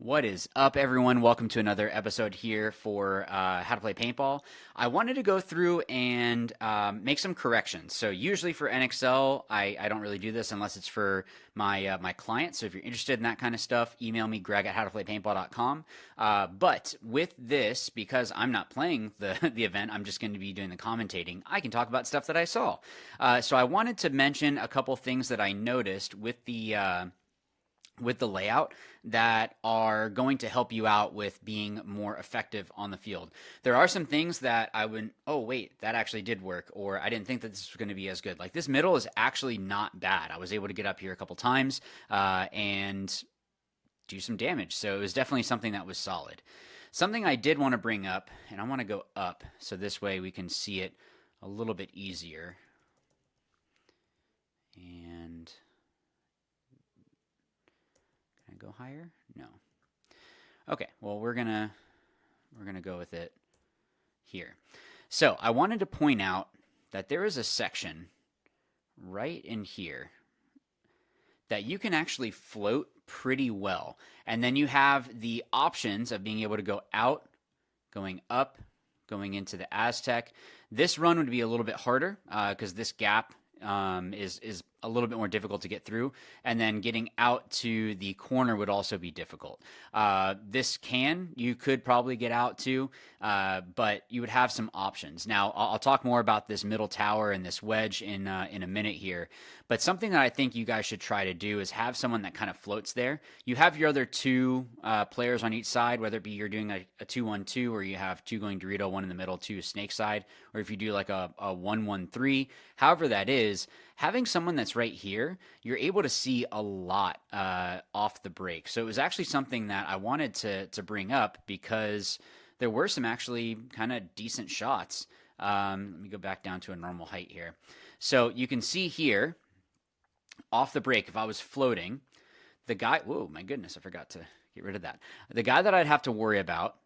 What is up, everyone? Welcome to another episode here for How to Play Paintball. I wanted to go through and make some corrections. So usually for NXL, I don't really do this unless it's for my client. So if you're interested in that kind of stuff, email me, greg@howtoplaypaintball.com. But with this, because I'm not playing the event, I'm just going to be doing the commentating, I can talk about stuff that I saw. So I wanted to mention a couple things that I noticed with the layout that are going to help you out with being more effective on the field. There are some things that I would, oh wait, that actually did work, or I didn't think that this was going to be as good. Like this middle is actually not bad. I was able to get up here a couple times and do some damage. So it was definitely something that was solid. Something I did want to bring up, and I want to go up so this way we can see it a little bit easier. And go higher? No. Okay, well we're gonna go with it here. So I wanted to point out that there is a section right in here that you can actually float pretty well. And then you have the options of being able to go out, going up, going into the Aztec. This run would be a little bit harder because this gap is a little bit more difficult to get through, and then getting out to the corner would also be difficult. You could probably get out to, but you would have some options. Now, I'll talk more about this middle tower and this wedge in a minute here, but something that I think you guys should try to do is have someone that kind of floats there. You have your other two players on each side, whether it be you're doing a 2-1-2, or you have two going Dorito, one in the middle, two snake side, or if you do like a 1-1-3, however that is, having someone that's right here, you're able to see a lot off the break. So it was actually something that I wanted to bring up because there were some actually kind of decent shots. Let me go back down to a normal height here. So you can see here, off the break, if I was floating, the guy, whoa, my goodness, I forgot to get rid of that. The guy that I'd have to worry about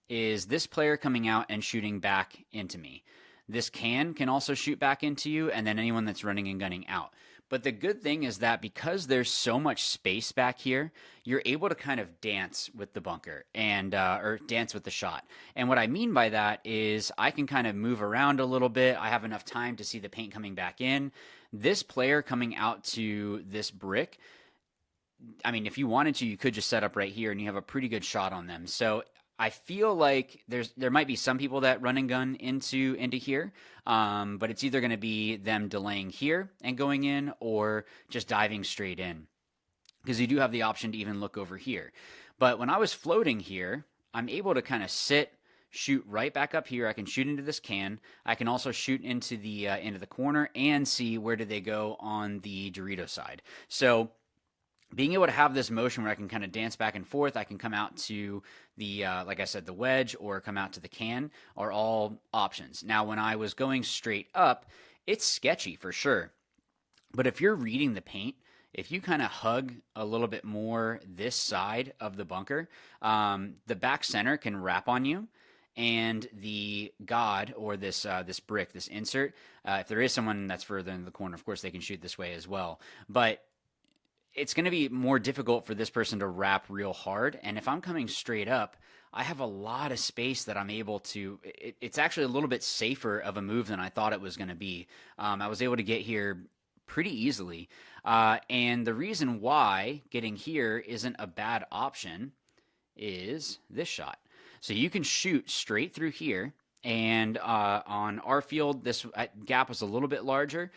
is this player coming out and shooting back into me. This can also shoot back into you, and then anyone that's running and gunning out. But the good thing is that because there's so much space back here, you're able to kind of dance with the bunker and or dance with the shot. And what I mean by that is I can kind of move around a little bit. I have enough time to see the paint coming back in. This player coming out to this brick, I mean, if you wanted to, you could just set up right here and you have a pretty good shot on them. So I feel like there might be some people that run and gun into here, but it's either going to be them delaying here and going in, or just diving straight in, because you do have the option to even look over here. But when I was floating here, I'm able to kind of sit, shoot right back up here. I can shoot into this can. I can also shoot into the corner and see where do they go on the Dorito side. So being able to have this motion where I can kind of dance back and forth, I can come out to the, like I said, the wedge, or come out to the can, are all options. Now, when I was going straight up, it's sketchy for sure. But if you're reading the paint, if you kind of hug a little bit more this side of the bunker, the back center can wrap on you. And the god, or this brick, this insert, if there is someone that's further in the corner, of course, they can shoot this way as well. But it's going to be more difficult for this person to wrap real hard. And if I'm coming straight up, I have a lot of space that I'm able to, it's actually a little bit safer of a move than I thought it was going to be. I was able to get here pretty easily. And the reason why getting here isn't a bad option is this shot. So you can shoot straight through here. And on our field, this gap was a little bit larger.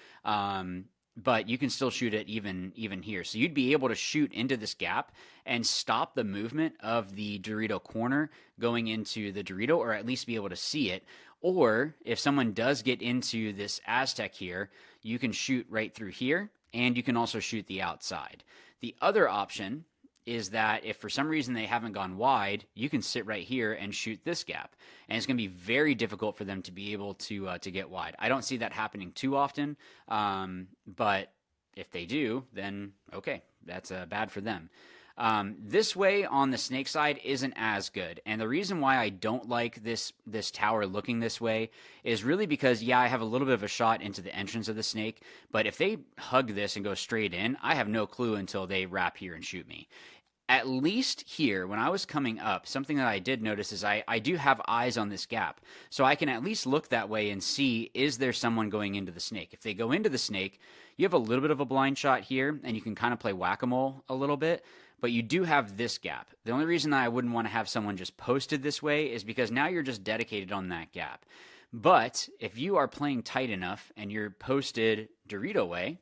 But you can still shoot it even here. So you'd be able to shoot into this gap and stop the movement of the Dorito corner going into the Dorito, or at least be able to see it. Or if someone does get into this Aztec here, you can shoot right through here, and you can also shoot the outside. The other option is that if for some reason they haven't gone wide, you can sit right here and shoot this gap. And it's going to be very difficult for them to be able to get wide. I don't see that happening too often, but if they do, then okay, that's bad for them. This way on the snake side isn't as good. And the reason why I don't like this tower looking this way is really because, yeah, I have a little bit of a shot into the entrance of the snake, but if they hug this and go straight in, I have no clue until they wrap here and shoot me. at least here, when I was coming up, something that I did notice is I do have eyes on this gap. So I can at least look that way and see, is there someone going into the snake? If they go into the snake, you have a little bit of a blind shot here, and you can kind of play whack-a-mole a little bit, but you do have this gap. The only reason that I wouldn't want to have someone just posted this way is because now you're just dedicated on that gap. But if you are playing tight enough and you're posted Dorito way,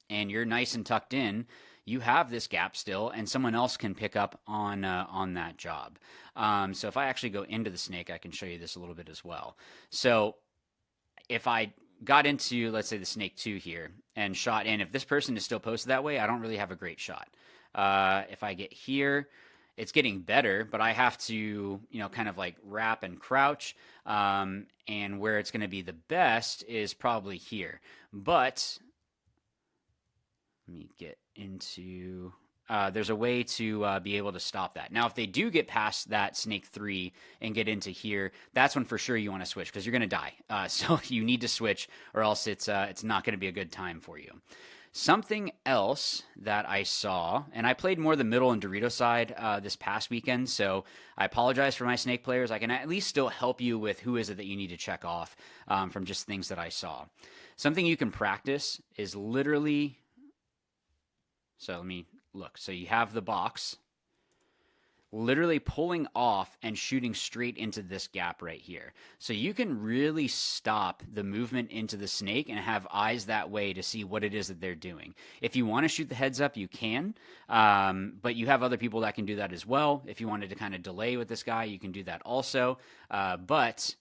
and you're nice and tucked in, you have this gap still, and someone else can pick up on that job. So if I actually go into the snake, I can show you this a little bit as well. So if I got into, let's say, the snake 2 here and shot in, if this person is still posted that way, I don't really have a great shot. If I get here, it's getting better, but I have to, kind of like wrap and crouch. And where it's going to be the best is probably here. But let me get into, there's a way to be able to stop that. Now, if they do get past that snake 3 and get into here, that's when for sure you want to switch because you're going to die. So you need to switch or else it's not going to be a good time for you. Something else that I saw, and I played more the middle and Dorito side this past weekend, so I apologize for my snake players. I can at least still help you with who is it that you need to check off from just things that I saw. Something you can practice is literally, so let me look. So you have the box, literally pulling off and shooting straight into this gap right here. So you can really stop the movement into the snake and have eyes that way to see what it is that they're doing. If you want to shoot the heads up, you can, but you have other people that can do that as well. If you wanted to kind of delay with this guy, you can do that also. But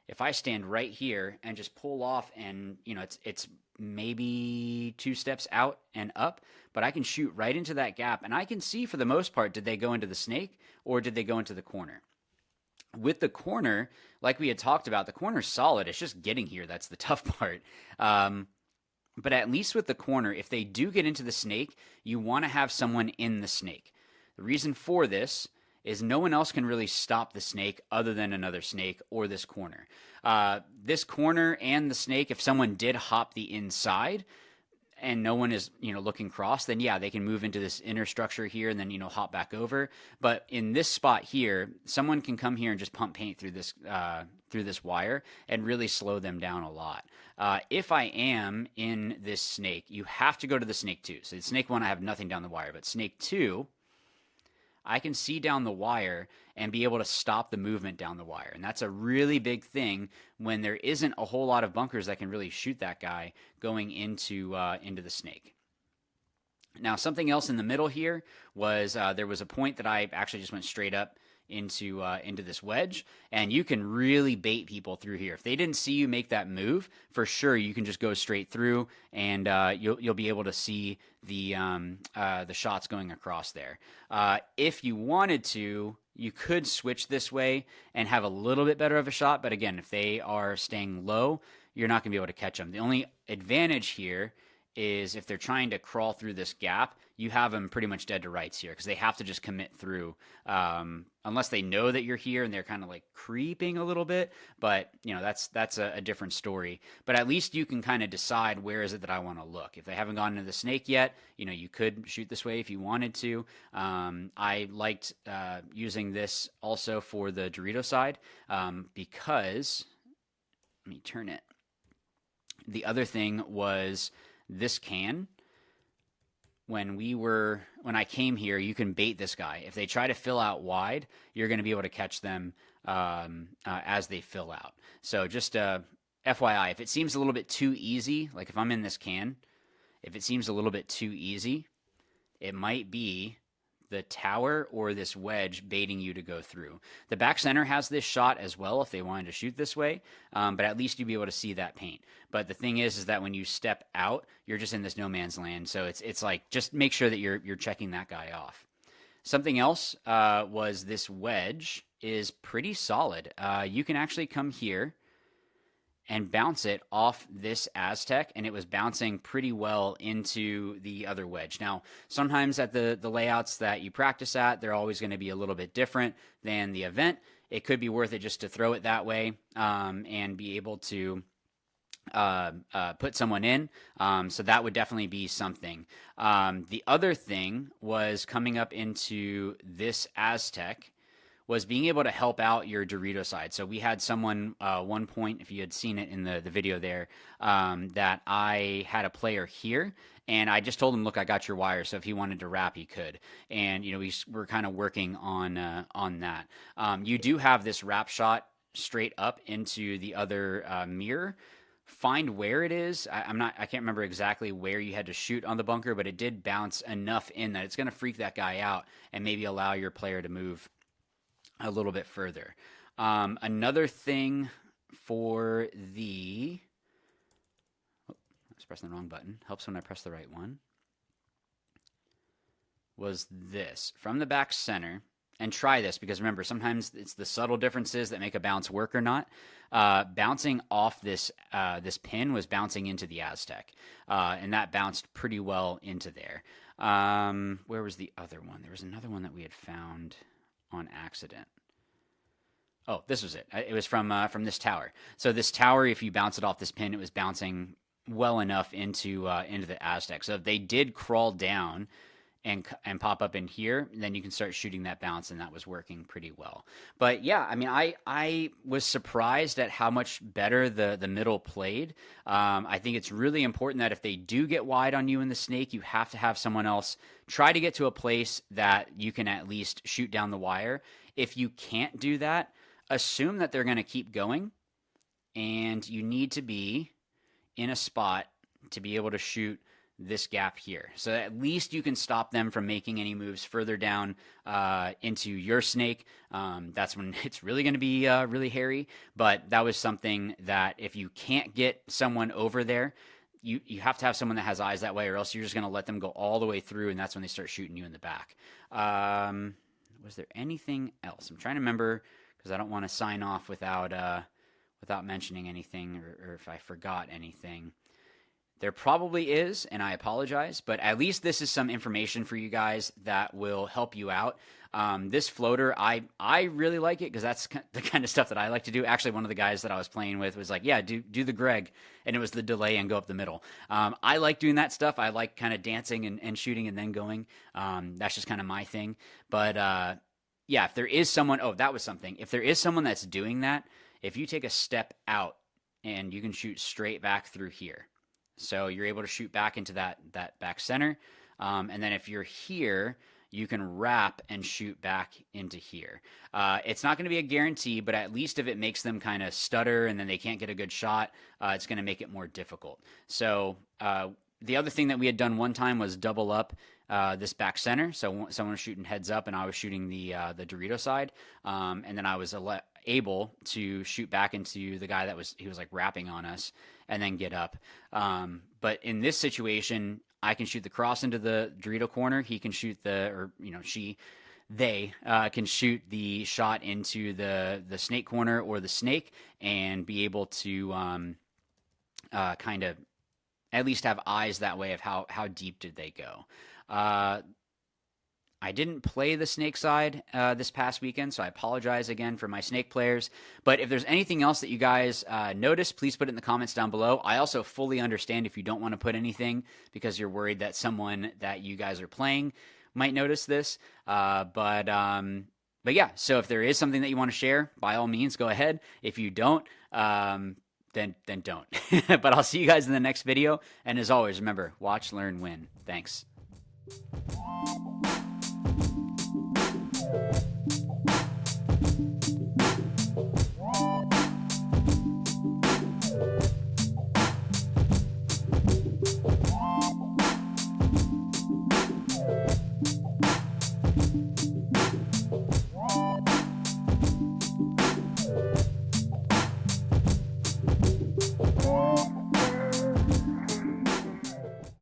if I stand right here and just pull off and, it's maybe 2 steps out and up, but I can shoot right into that gap, and I can see for the most part, did they go into the snake or did they go into the corner? With the corner, like we had talked about, the corner's solid. It's just getting here. That's the tough part. But at least with the corner, if they do get into the snake, you want to have someone in the snake. The reason for this is no one else can really stop the snake other than another snake or this corner. This corner and the snake, if someone did hop the inside and no one is, looking cross, then yeah, they can move into this inner structure here and then, hop back over. But in this spot here, someone can come here and just pump paint through this wire and really slow them down a lot. If I am in this snake, you have to go to the snake 2. So the snake 1, I have nothing down the wire, but snake 2, I can see down the wire and be able to stop the movement down the wire. And that's a really big thing when there isn't a whole lot of bunkers that can really shoot that guy going into the snake. Now, something else in the middle here was there was a point that I actually just went straight up into this wedge, and you can really bait people through here. If they didn't see you make that move, for sure you can just go straight through, and you'll be able to see the shots going across there. If you wanted to, you could switch this way and have a little bit better of a shot, but again, if they are staying low, you're not going to be able to catch them. The only advantage here is if they're trying to crawl through this gap, you have them pretty much dead to rights here because they have to just commit through unless they know that you're here and they're kind of like creeping a little bit. But, that's a different story. But at least you can kind of decide where is it that I want to look. If they haven't gone into the snake yet, you could shoot this way if you wanted to. I liked using this also for the Dorito side because, let me turn it. The other thing was this can. When I came here, you can bait this guy. If they try to fill out wide, you're going to be able to catch them as they fill out. So just FYI, if it seems a little bit too easy, like if I'm in this can, if it seems a little bit too easy, it might be the tower or this wedge baiting you to go through. The back center has this shot as well if they wanted to shoot this way, but at least you'd be able to see that paint. But the thing is that when you step out, you're just in this no man's land. So it's like, just make sure that you're checking that guy off. Something else was this wedge is pretty solid. You can actually come here and bounce it off this Aztec, and it was bouncing pretty well into the other wedge. Now, sometimes at the layouts that you practice at, they're always going to be a little bit different than the event. It could be worth it just to throw it that way and be able to put someone in. So that would definitely be something. The other thing was coming up into this Aztec was being able to help out your Dorito side. So we had someone, one point, if you had seen it in the video there, that I had a player here, and I just told him, look, I got your wire, so if he wanted to wrap, he could. And, you know, we're kind of working on that. You do have this wrap shot straight up into the other mirror. Find where it is. I can't remember exactly where you had to shoot on the bunker, but it did bounce enough in that it's going to freak that guy out and maybe allow your player to move a little bit further. Another thing for the, I was pressing the wrong button. Helps when I press the right one. Was this from the back center. And try this, because remember, sometimes it's the subtle differences that make a bounce work or not. Bouncing off this this pin was bouncing into the Aztec, and that bounced pretty well into there. Where was the other one? There was another one that we had found on accident. Oh, this was it. It was from this tower. So this tower, if you bounce it off this pin, it was bouncing well enough into the Aztec. So if they did crawl down and pop up in here, then you can start shooting that bounce, and that was working pretty well. But yeah, I mean, I was surprised at how much better the middle played. I think it's really important that if they do get wide on you in the snake, you have to have someone else try to get to a place that you can at least shoot down the wire. If you can't do that, assume that they're going to keep going, and you need to be in a spot to be able to shoot this gap here. So at least you can stop them from making any moves further down into your snake. That's when it's really going to be really hairy. But that was something that if you can't get someone over there, you have to have someone that has eyes that way, or else you're just going to let them go all the way through, and that's when they start shooting you in the back. Was there anything else? I'm trying to remember, because I don't want to sign off without mentioning anything, or if I forgot anything. There probably is, and I apologize, but at least this is some information for you guys that will help you out. This floater, I really like it, because that's the kind of stuff that I like to do. Actually, one of the guys that I was playing with was like, yeah, do the Greg, and it was the delay and go up the middle. I like doing that stuff. I like kind of dancing and shooting and then going. That's just kind of my thing. But yeah, if there is someone, that was something. If there is someone that's doing that, if you take a step out and you can shoot straight back through here. So you're able to shoot back into that back center. And then if you're here, you can wrap and shoot back into here. It's not going to be a guarantee, but at least if it makes them kind of stutter and then they can't get a good shot, it's going to make it more difficult. So the other thing that we had done one time was double up this back center. So someone was shooting heads up, and I was shooting the Dorito side. And then I was able to shoot back into the guy he was like wrapping on us, and then get up. But in this situation, I can shoot the cross into the Dorito corner. He can shoot they can shoot the shot into the snake corner or the snake, and be able to kind of at least have eyes that way of how deep did they go. I didn't play the snake side this past weekend, so I apologize again for my snake players. But if there's anything else that you guys notice, please put it in the comments down below. I also fully understand if you don't want to put anything because you're worried that someone that you guys are playing might notice this. But yeah, so if there is something that you want to share, by all means, go ahead. If you don't, then don't. But I'll see you guys in the next video. And as always, remember, watch, learn, win. Thanks.